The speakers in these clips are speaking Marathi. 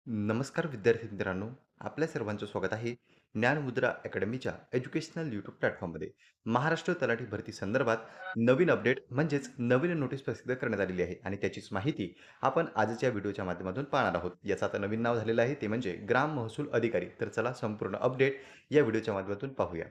नमस्कार विद्यार्थी मित्रांनो, आपल्या सर्वांचं स्वागत आहे ज्ञानमुद्रा अकॅडमीच्या एज्युकेशनल यूट्यूब प्लॅटफॉर्ममध्ये. महाराष्ट्र तलाठी भरती संदर्भात नवीन अपडेट म्हणजेच नवीन नोटीस प्रसिद्ध करण्यात आलेली आहे आणि त्याचीच माहिती आपण आजच्या व्हिडिओच्या माध्यमातून पाहणार आहोत. याचं आता नवीन नाव झालेलं आहे ते म्हणजे ग्राम महसूल अधिकारी. तर चला संपूर्ण अपडेट या व्हिडिओच्या माध्यमातून पाहूया.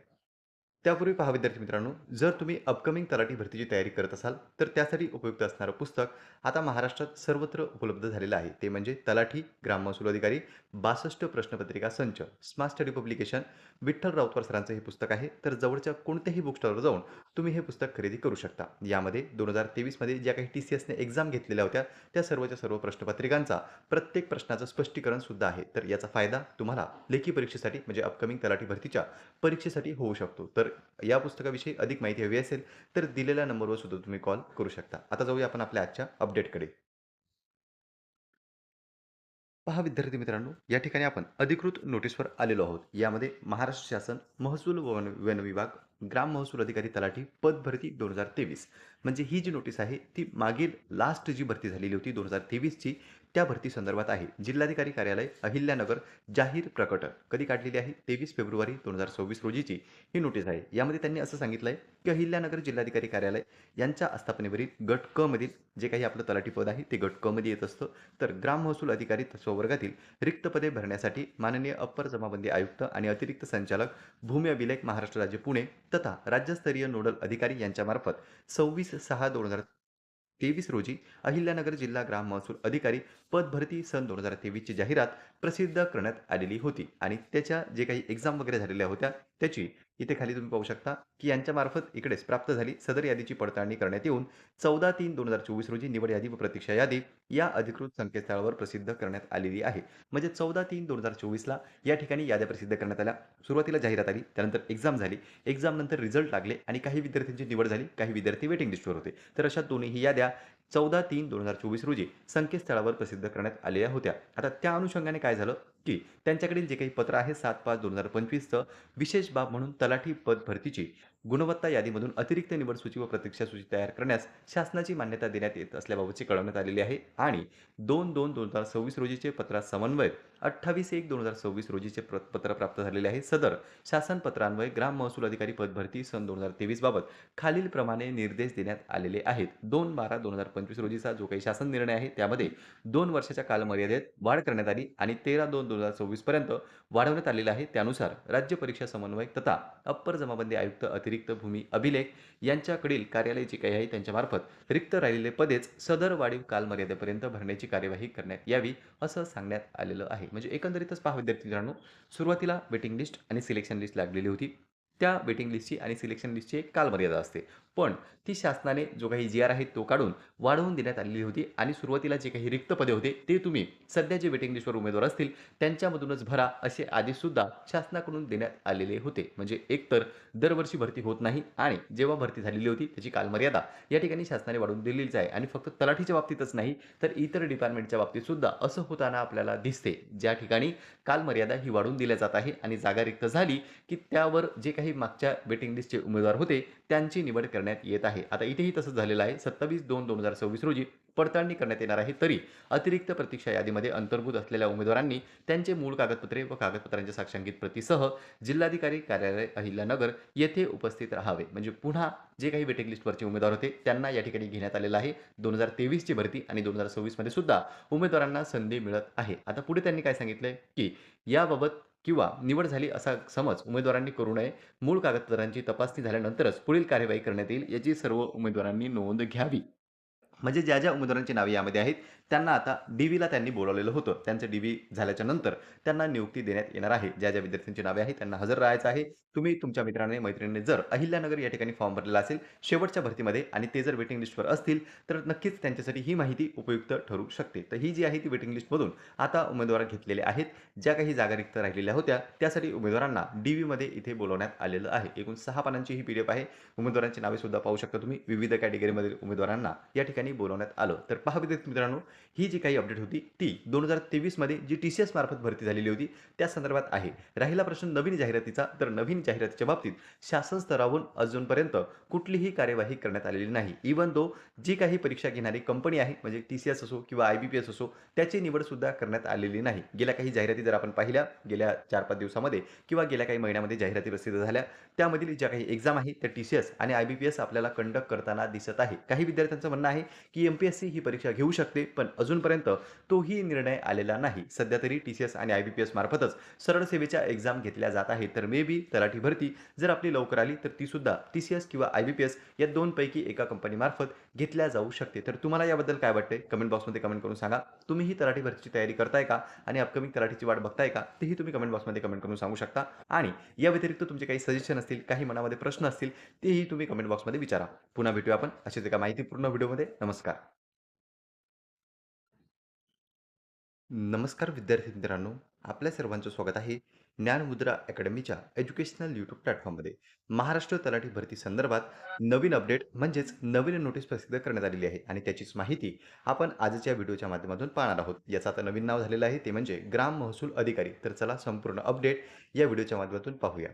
त्यापूर्वी पहा विद्यार्थी मित्रांनो, जर तुम्ही अपकमिंग तलाठी भरतीची तयारी करत असाल तर त्यासाठी उपयुक्त असणारं पुस्तक आता महाराष्ट्रात सर्वत्र उपलब्ध झालेलं आहे. ते म्हणजे तलाठी, ग्राम महसूल अधिकारी, 62 प्रश्नपत्रिका संच, smart study publication, Vitthal Rautwar सरांचं हे पुस्तक आहे. तर जवळच्या कोणत्याही बुक स्टॉलवर जाऊन तुम्ही हे पुस्तक खरेदी करू शकता. यामध्ये 2023 मध्ये ज्या काही TCSने एक्झाम घेतलेल्या होत्या त्या सर्वच्या सर्व प्रश्नपत्रिकांचा प्रत्येक प्रश्नाचं स्पष्टीकरण सुद्धा आहे. तर याचा फायदा तुम्हाला लेखी परीक्षेसाठी म्हणजे अपकमिंग तलाठी भरतीच्या परीक्षेसाठी होऊ शकतो. तर या पुस्तकाविषयी अधिक माहिती हवी असेल तर दिलेल्या नंबरवर सुद्धा तुम्ही कॉल करू शकता. आता जाऊया आपण आपल्या आजच्या अपडेटकडे. पहा विद्यार्थी मित्रांनो, या ठिकाणी आपण अधिकृत नोटीसवर आलेलो आहोत. यामध्ये महाराष्ट्र शासन महसूल व वन विभाग, ग्राम महसूल अधिकारी तलाठी पद भरती 2023 म्हणजे ही जी नोटीस आहे ती मागील लास्ट जी भरती झालेली होती 2023 ची, त्या भरती संदर्भात आहे. जिल्हाधिकारी कार्यालय अहिल्यानगर, जाहीर प्रकट कधी काढलेली आहे 23 फेब्रुवारी 2026 रोजीची ही नोटीस आहे. यामध्ये त्यांनी असं सांगितलंय की अहिल्यानगर जिल्हाधिकारी कार्यालय यांच्या आस्थापनेवरील गट क मधील जे काही आपलं तलाठी पद आहे ते गट क मध्ये येत असतं. तर ग्राम महसूल अधिकारी स्ववर्गातील रिक्त पदे भरण्यासाठी माननीय अप्पर जमाबंदी आयुक्त आणि अतिरिक्त संचालक भूमी अभिलेख महाराष्ट्र राज्य पुणे तथा राज्यस्तरीय नोडल अधिकारी यांच्यामार्फत 26/6/2023 रोजी अहिल्यानगर जिल्हा ग्राम महसूल अधिकारी पद भरती सन 2023 ची जाहिरात प्रसिद्ध करण्यात आलेली होती आणि त्याच्या जे काही एक्झाम वगैरे झालेल्या होत्या त्याची इथे खाली तुम्ही पाहू शकता की यांच्यामार्फत इकडेच प्राप्त झाली. सदर यादीची पडताळणी करण्यात येऊन 14/3/2024 रोजी निवड यादी व प्रतीक्षा यादी या अधिकृत संकेतस्थळावर प्रसिद्ध करण्यात आलेली आहे. म्हणजे 14/3/2024ला या ठिकाणी याद्या प्रसिद्ध करण्यात आल्या. सुरुवातीला जाहिरात आली, त्यानंतर एक्झाम झाली. एक्झाम नंतर रिझल्ट लागले आणि काही विद्यार्थ्यांची निवड झाली, काही विद्यार्थी वेटिंग लिस्टवर होते. तर अशा दोन्हीही याद्या 14/3/2024 रोजी संकेतस्थळावर प्रसिद्ध करण्यात आलेल्या होत्या. आता त्या अनुषंगाने काय झालं, की त्यांच्याकडील जे काही पत्र आहे 7/5/2025चं विशेष बाब म्हणून तलाठी पद भरतीची गुणवत्ता यादीमधून अतिरिक्त निवड सूची व प्रतीक्षा सूची तयार करण्यास शासनाची मान्यता देण्यात येत असल्याबाबतची कळवण्यात आलेली आहे आणि 2/2/2026 रोजीचे पत्रात समन्वयक 28/1/2026 रोजीचे पत्र प्राप्त झालेले आहे. सदर शासन पत्रान्वये ग्राम महसूल अधिकारी पद भरती सन 2023 बाबत खालीलप्रमाणे निर्देश देण्यात आलेले आहेत. 2/12/2025 रोजीचा जो काही शासन निर्णय आहे त्यामध्ये 2 वर्षाच्या कालमर्यादेत वाढ करण्यात आली आणि 13/2/2026 पर्यंत वाढवण्यात आलेला आहे. त्यानुसार राज्य परीक्षा समन्वयक तथा अप्पर जमाबंदी आयुक्त अतिरिक्त भूमी अभिलेख यांच्याकडील कार्यालय जे काही आहे त्यांच्यामार्फत रिक्त राहिलेले पदेच सदर वाढीव कालमर्यादेपर्यंत भरण्याची कार्यवाही करण्यात यावी असं सांगण्यात आलेलं आहे. म्हणजे एकंदरीतच पहा विद्यार्थी मित्रांनो, सुरुवातीला वेटिंग लिस्ट आणि सिलेक्शन लिस्ट लागलेली होती. त्या वेटिंग लिस्टची आणि सिलेक्शन लिस्टची एक कालमर्यादा असते. पण ती शासनाने जो काही जी-आर आहे तो काढून वाढवून देण्यात आलेली होती आणि सुरुवातीला जे काही रिक्त पदे होते ते तुम्ही सध्या जे वेटिंग लिस्टवर उमेदवार असतील त्यांच्यामधूनच भरा असे आदेशसुद्धा शासनाकडून देण्यात आलेले होते. म्हणजे एकतर दरवर्षी भरती होत नाही आणि जेव्हा भरती झालेली होती त्याची कालमर्यादा या ठिकाणी शासनाने वाढवून दिलेलीच आहे आणि फक्त तलाठीच्या बाबतीतच नाही तर इतर डिपार्टमेंटच्या बाबतीत सुद्धा असं होताना आपल्याला दिसते. ज्या ठिकाणी कालमर्यादा ही वाढवून दिल्या जात आहे आणि जागा रिक्त झाली की त्यावर जे काही मागच्या वेटिंग लिस्टचे उमेदवार होते त्यांची निवड करण्यात येत आहे. आता इथेही तसंच झालेलं आहे. 27/2/2026 रोजी पडताळणी करण्यात येणार आहे. तरी अतिरिक्त प्रतीक्षा यादीमध्ये अंतर्भूत असलेल्या उमेदवारांनी त्यांचे मूळ कागदपत्रे व कागदपत्रांच्या साक्षांकित प्रतीसह जिल्हाधिकारी कार्यालय अहिल्यानगर येथे उपस्थित राहावे. म्हणजे पुन्हा जे काही वेटिंग लिस्टवरचे उमेदवार होते त्यांना या ठिकाणी घेण्यात आलेलं आहे. 2023 ची भरती आणि 2026 मध्ये सुद्धा उमेदवारांना संधी मिळत आहे. आता पुढे त्यांनी काय सांगितलंय, की याबाबत किंवा निवड झाली असा समज उमेदवारांनी करू नये. मूळ कागदपत्रांची तपासणी झाल्यानंतरच पुढील कार्यवाही करण्यात येईल याची सर्व उमेदवारांनी नोंद घ्यावी. म्हणजे ज्या उमेदवारांची नावे यामध्ये आहेत, त्यांना आता डी-व्हीला त्यांनी बोलावलेलं होतं. त्यांचं डी-व्ही झाल्याच्या नंतर त्यांना नियुक्ती देण्यात येणार आहे. ज्या विद्यार्थ्यांची नावे आहेत त्यांना हजर राहायचं आहे. तुम्ही तुमच्या मित्राने, मैत्रिणीने जर अहिल्यानगर या ठिकाणी फॉर्म भरलेला असेल शेवटच्या भरतीमध्ये आणि ते जर वेटिंग लिस्टवर असतील, तर नक्कीच त्यांच्यासाठी ही माहिती उपयुक्त ठरू शकते. तर ही जी आहे ती वेटिंग लिस्टमधून आता उमेदवार घेतलेले आहेत. ज्या काही जागा रिक्त राहिलेल्या होत्या, त्यासाठी उमेदवारांना डी-व्हीमध्ये इथे बोलावण्यात आलेलं आहे. एकूण 6 पानांची ही पी-डी-एफ आहे. उमेदवारांची नावे सुद्धा पाहू शकता तुम्ही. विविध कॅटेगरीमधील उमेदवारांना या ठिकाणी बोलावण्यात आलं. तर पहा विद्यार्थी मित्रांनो, ही जी काही अपडेट होती ती 2023 मध्ये जी TCS मार्फत भरती झालेली होती त्या संदर्भात आहे. राहिला प्रश्न नवीन जाहिरातीचा, तर नवीन जाहिरातीच्या बाबतीत शासन स्तरावरून अजूनपर्यंत कुठलीही कार्यवाही करण्यात आलेली नाही. इव्हन दो जी काही परीक्षा घेणारी कंपनी आहे म्हणजे TCS असो किंवा IBPS असो त्याची निवडसुद्धा करण्यात आलेली नाही. गेल्या काही जाहिराती जर आपण पाहिल्या गेल्या 4-5 दिवसामध्ये किंवा गेल्या काही महिन्यामध्ये जाहिराती प्रसिद्ध झाल्या, त्यामधील ज्या काही एक्झाम आहे त्या TCS आणि IBPS आपल्याला कंडक्ट करताना दिसत आहे. काही विद्यार्थ्यांचं म्हणणं आहे, की MPSC ही परीक्षा घेऊ शकते, पण अजूनपर्यंत तोही निर्णय आलेला नाही. सध्या तरी TCS आणि IBPS मार्फतच सरळ सेवेच्या एक्झाम घेतल्या जात आहेत. तर मे बी तलाठी भरती जर आपली लवकर आली, तर ती सुद्धा TCS किंवा IBPS या 2 पैकी एका कंपनीमार्फत घेतल्या जाऊ शकते. तर तुम्हाला याबद्दल काय वाटतंय? कमेंट बॉक्समध्ये कमेंट करून सांगा. तुम्हीही तलाठी भरतीची तयारी करताय का? आणि अपकमिंग तलाठीची वाट बघताय का? तेही तुम्ही कमेंट बॉक्समध्ये कमेंट करून सांगू शकता. आणि या व्यतिरिक्त तुमचे काही सजेशन असतील, काही मनामध्ये प्रश्न असतील, तेही तुम्ही कमेंट बॉक्समध्ये विचारा. पुन्हा भेटूया आपण अशाच एका माहितीपूर्ण व्हिडिओमध्ये. नमस्कार. नमस्कार विद्यार्थी मित्रांनो, आपल्या सर्वांचं स्वागत आहे ज्ञानमुद्रा अकॅडमीच्या एज्युकेशनल यूट्यूब प्लॅटफॉर्ममध्ये. महाराष्ट्र तलाठी भरती संदर्भात नवीन अपडेट म्हणजेच नवीन नोटीस प्रसिद्ध करण्यात आलेली आहे आणि त्याचीच माहिती आपण आजच्या व्हिडिओच्या माध्यमातून पाहणार आहोत. याचं आता नवीन नाव झालेलं आहे ते म्हणजे ग्राम महसूल अधिकारी. तर चला संपूर्ण अपडेट या व्हिडिओच्या माध्यमातून पाहूया.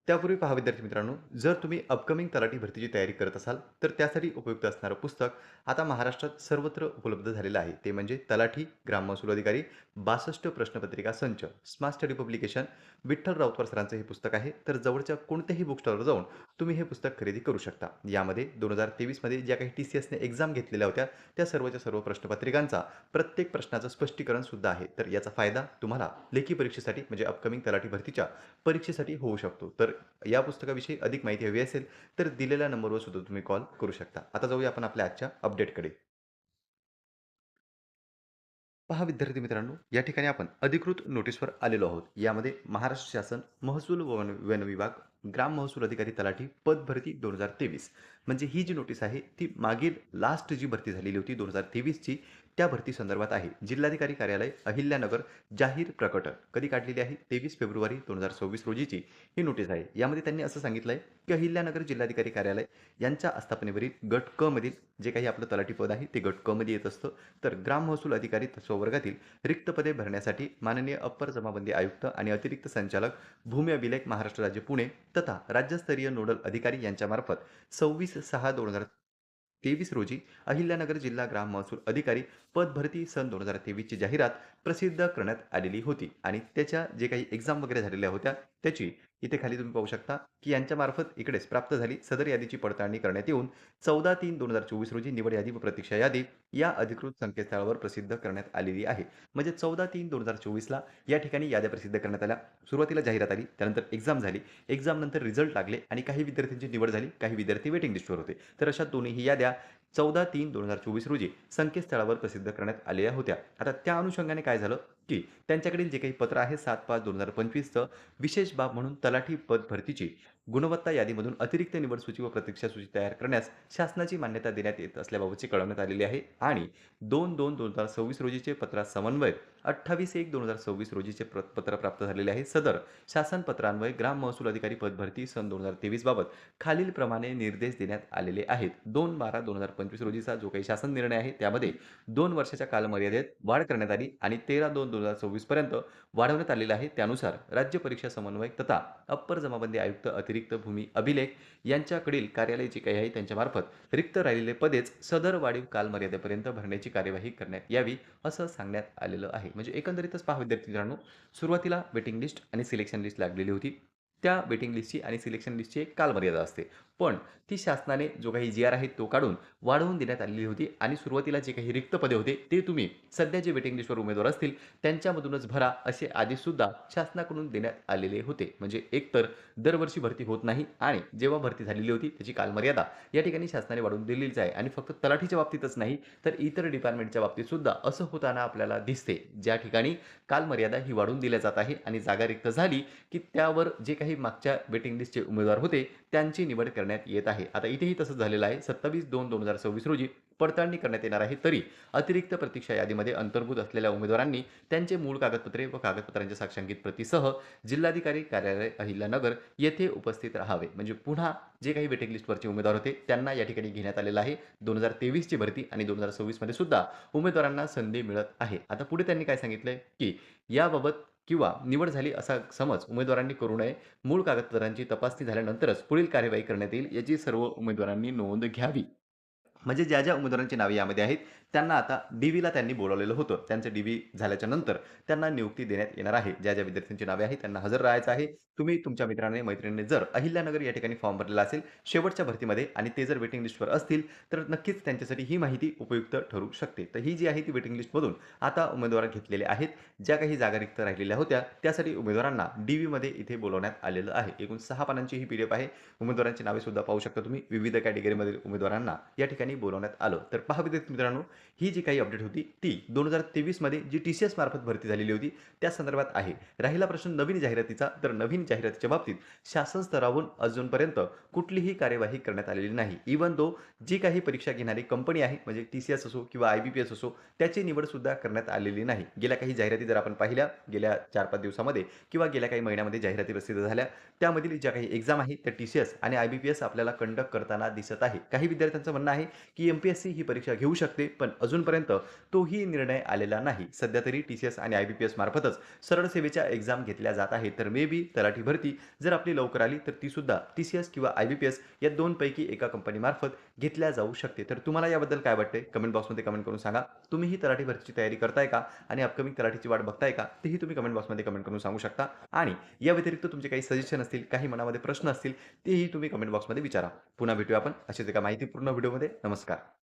त्यापूर्वी पहा विद्यार्थी मित्रांनो, जर तुम्ही अपकमिंग तलाठी भरतीची तयारी करत असाल, तर त्यासाठी उपयुक्त असणारं पुस्तक आता महाराष्ट्रात सर्वत्र उपलब्ध झालेलं आहे. ते म्हणजे तलाठी, ग्राम महसूल अधिकारी, 62 प्रश्नपत्रिका संच, smart study publication, Vitthal Rautwar सरांचं हे पुस्तक आहे. तर जवळच्या कोणत्याही बुक स्टॉलवर जाऊन तुम्ही हे पुस्तक खरेदी करू शकता. यामध्ये 2023 मध्ये ज्या काही TCSने एक्झाम घेतलेल्या होत्या, त्या सर्वच्या सर्व प्रश्नपत्रिकांचा प्रत्येक प्रश्नाचं स्पष्टीकरण सुद्धा आहे. तर याचा फायदा तुम्हाला लेखी परीक्षेसाठी म्हणजे अपकमिंग तलाठी भरतीच्या परीक्षेसाठी होऊ शकतो. तर या पुस्तकाविषयी अधिक माहिती हवी असेल, तर दिलेल्या नंबरवर सुद्धा तुम्ही कॉल करू शकता. आता जाऊया आपण आपल्या आजच्या अपडेटकडे. पहा विद्यार्थी मित्रांनो, या ठिकाणी आपण अधिकृत नोटीसवर आलेलो आहोत. यामध्ये महाराष्ट्र शासन महसूल व वन विभाग, ग्राम महसूल अधिकारी तलाठी पद भरती 2023 म्हणजे ही जी नोटीस आहे, ती मागील लास्ट जी भरती झालेली होती 2023 ची, त्या भरती संदर्भात आहे. जिल्हाधिकारी कार्यालय अहिल्यानगर जाहीर प्रकटन कधी काढलेली आहे? 23 फेब्रुवारी 2026 रोजीची ही नोटीस आहे. यामध्ये त्यांनी असं सांगितलं की अहिल्यानगर जिल्हाधिकारी कार्यालय यांच्या आस्थापनेवरील गट क मधील जे काही आपलं तलाठी पद आहे, ते गट क मध्ये येत असतं. तर ग्राम महसूल अधिकारी स्ववर्गातील रिक्त पदे भरण्यासाठी माननीय अप्पर जमाबंदी आयुक्त आणि अतिरिक्त संचालक भूमी अभिलेख महाराष्ट्र राज्य पुणे तथा राज्यस्तरीय नोडल अधिकारी यांच्यामार्फत 26/6/2023 रोजी अहिल्यानगर जिल्हा ग्राम महसूल अधिकारी पद भरती सन 2023 ची जाहिरात प्रसिद्ध करण्यात आलेली होती आणि त्याच्या जे काही एक्झाम वगैरे झालेल्या होत्या त्याची इथे खाली तुम्ही पाहू शकता की यांच्यामार्फत इकडेच प्राप्त झाली. सदर यादीची पडताळणी करण्यात येऊन 14/3/2024 रोजी निवड यादी व प्रतीक्षा यादी या अधिकृत संकेतस्थळावर प्रसिद्ध करण्यात आलेली आहे. म्हणजे 14/3/2024 ला या ठिकाणी याद्या प्रसिद्ध करण्यात आल्या. सुरुवातीला जाहिरात आली, त्यानंतर एक्झाम झाली. एक्झाम नंतर रिझल्ट लागले आणि काही विद्यार्थ्यांची निवड झाली, काही विद्यार्थी वेटिंग लिस्टवर होते. तर अशा दोन्हीही याद्या 14/3/2024 रोजी संकेतस्थळावर प्रसिद्ध करण्यात आलेल्या होत्या. आता त्या अनुषंगाने काय झालं, की त्यांच्याकडील जे काही पत्र आहे 7/5/2025 विशेष बाब म्हणून तलाठी पद भरतीची गुणवत्ता यादीमधून अतिरिक्त निवड सूची व प्रतीक्षा सूची तयार करण्यास शासनाची मान्यता देण्यात येत असल्याबाबतची कळवण्यात आलेली आहे आणि 2/2/2026 रोजीचे पत्रात समन्वय 28/1/2026 रोजीचे पत्र प्राप्त झालेले आहे. सदर शासन पत्रान्वये ग्राम महसूल अधिकारी पद भरती सन 2023 बाबत खालीलप्रमाणे निर्देश देण्यात आलेले आहेत. 2/12/2025 रोजीचा जो काही शासन निर्णय आहे त्यामध्ये 2 वर्षाच्या कालमर्यादेत वाढ करण्यात आली आणि 13/2/2026 पर्यंत वाढवण्यात आलेला आहे. त्यानुसार राज्य परीक्षा समन्वयक तथा अप्पर जमाबंदी आयुक्त अतिरिक्त भूमी अभिलेख यांच्याकडील कार्यालय जे काही आहे त्यांच्यामार्फत रिक्त राहिलेले पदेच सदर वाढीव कालमर्यादेपर्यंत भरण्याची कार्यवाही करण्यात यावी असं सांगण्यात आलेलं आहे. म्हणजे एकंदरीतच पहा विद्यार्थी मित्रांनो, सुरुवातीला वेटिंग लिस्ट आणि सिलेक्शन लिस्ट लागलेली होती. त्या वेटिंग लिस्टची आणि सिलेक्शन लिस्टची एक कालमर्यादा असते. पण ती शासनाने जो काही जी-आर आहे तो काढून वाढवून देण्यात आलेली होती आणि सुरुवातीला जे काही रिक्त पदे होते ते तुम्ही सध्या जे वेटिंग लिस्टवर उमेदवार असतील त्यांच्यामधूनच भरा असे आदेशसुद्धा शासनाकडून देण्यात आलेले होते. म्हणजे एकतर दरवर्षी भरती होत नाही आणि जेव्हा भरती झालेली होती त्याची कालमर्यादा या ठिकाणी शासनाने वाढवून दिलेलीच आहे आणि फक्त तलाठीच्या बाबतीतच नाही तर इतर डिपार्टमेंटच्या बाबतीत सुद्धा असं होताना आपल्याला दिसते. ज्या ठिकाणी कालमर्यादा ही वाढवून दिल्या जात आहे आणि जागा रिक्त झाली की त्यावर जे काही काही मागच्या वेटिंग लिस्टचे उमेदवार होते, त्यांची निवड करण्यात येत आहे. आता इथेही तसंच झालेलं आहे. 27/2/2026 रोजी पडताळणी करण्यात येणार आहे. तरी अतिरिक्त प्रतीक्षा यादीमध्ये अंतर्भूत असलेल्या उमेदवारांनी त्यांचे मूळ कागदपत्रे व कागदपत्रांच्या साक्षांकित प्रतीसह जिल्हाधिकारी कार्यालय अहिल्यानगर येथे उपस्थित राहावे. म्हणजे पुन्हा जे काही वेटिंग लिस्टवरचे उमेदवार होते, त्यांना या ठिकाणी घेण्यात आलेलं आहे. 2023 ची भरती आणि 2026 मध्ये सुद्धा उमेदवारांना संधी मिळत आहे. आता पुढे त्यांनी काय सांगितलंय, की याबाबत किंवा निवड झाली असा समज उमेदवारांनी करू नये. मूळ कागदपत्रांची तपासणी झाल्यानंतरच पुढील कार्यवाही करण्यात येईल, याची सर्व उमेदवारांनी नोंद घ्यावी. म्हणजे ज्या उमेदवारांची नावे यामध्ये आहेत, त्यांना आता डी-व्हीला त्यांनी बोलावलेलं होतं. त्यांचं डी-व्ही झाल्याच्या नंतर त्यांना नियुक्ती देण्यात येणार आहे. ज्या विद्यार्थ्यांची नावे आहेत, त्यांना हजर राहायचं आहे. तुम्ही तुमच्या मित्राने, मैत्रिणीने जर अहिल्यानगर या ठिकाणी फॉर्म भरलेला असेल, शेवटच्या भरतीमध्ये आणि ते जर वेटिंग लिस्टवर असतील, तर नक्कीच त्यांच्यासाठी ही माहिती उपयुक्त ठरू शकते. तर ही जी आहे ती वेटिंग लिस्टमधून आता उमेदवार घेतलेले आहेत. ज्या काही जागा रिक्त राहिलेल्या होत्या, त्यासाठी उमेदवारांना डी-व्हीमध्ये इथे बोलावण्यात आलेलं आहे. एकूण 6 पानांची ही पी-डी-एफ आहे. उमेदवारांची नावे सुद्धा पाहू शकता तुम्ही. विविध कॅटेगरीमधील उमेदवारांना या ठिकाणी बोलावण्यात आलं. तर पहा विद्यार्थी मित्रांनो, ही जी काही अपडेट होती ती 2023 मध्ये जी टी-सी-एस मार्फत भरती झालेली होती त्या संदर्भात आहे. राहिला प्रश्न नवीन जाहिरातीचा, तर नवीन जाहिरातीच्या बाबतीत शासन स्तरावरून अजूनपर्यंत कुठलीही कार्यवाही करण्यात आलेली नाही. इव्हन दो जी काही परीक्षा घेणारी कंपनी आहे, म्हणजे टी-सी-एस असो किंवा आय-बी-पी-एस असो, त्याची निवड सुद्धा करण्यात आलेली नाही. गेल्या काही जाहिराती जर आपण पाहिल्या, गेल्या 4-5 दिवसामध्ये किंवा गेल्या काही महिन्यामध्ये जाहिराती प्रसिद्ध झाल्या, त्यामधील ज्या काही एक्झाम आहे त्या टी-सी-एस आणि आय-बी-पी-एस आपल्याला कंडक्ट करताना दिसत आहे. काही विद्यार्थ्यांचं म्हणणं आहे, की एम-पी-एस-सी ही परीक्षा घेऊ शकते, पण अजूनपर्यंत तोही निर्णय आलेला नाही. सध्या तरी टी-सी-एस आणि आय-बी-पी-एस मार्फतच सरळ सेवेच्या एक्झाम घेतल्या जात आहेत. तर मे बी तलाठी भरती जर आपली लवकर आली, तर ती सुद्धा टी-सी-एस किंवा आय-बी-पी-एस या दोनपैकी एका कंपनीमार्फत घेतल्या जाऊ शकते. तर तुम्हाला याबद्दल काय वाटते? कमेंट बॉक्समध्ये कमेंट करून सांगा. तुम्हीही तलाठी भरतीची तयारी करताय का? आणि अपकमिंग तलाठीची वाट बघताय का? तेही तुम्ही कमेंट बॉक्समध्ये कमेंट करून सांगू शकता. आणि या व्यतिरिक्त तुमचे काही सजेशन असतील, काही मनामध्ये प्रश्न असतील, तेही तुम्ही कमेंट बॉक्समध्ये विचारा. पुन्हा भेटूया आपण अशाच एका माहितीपूर्ण व्हिडिओमध्ये. नमस्कार.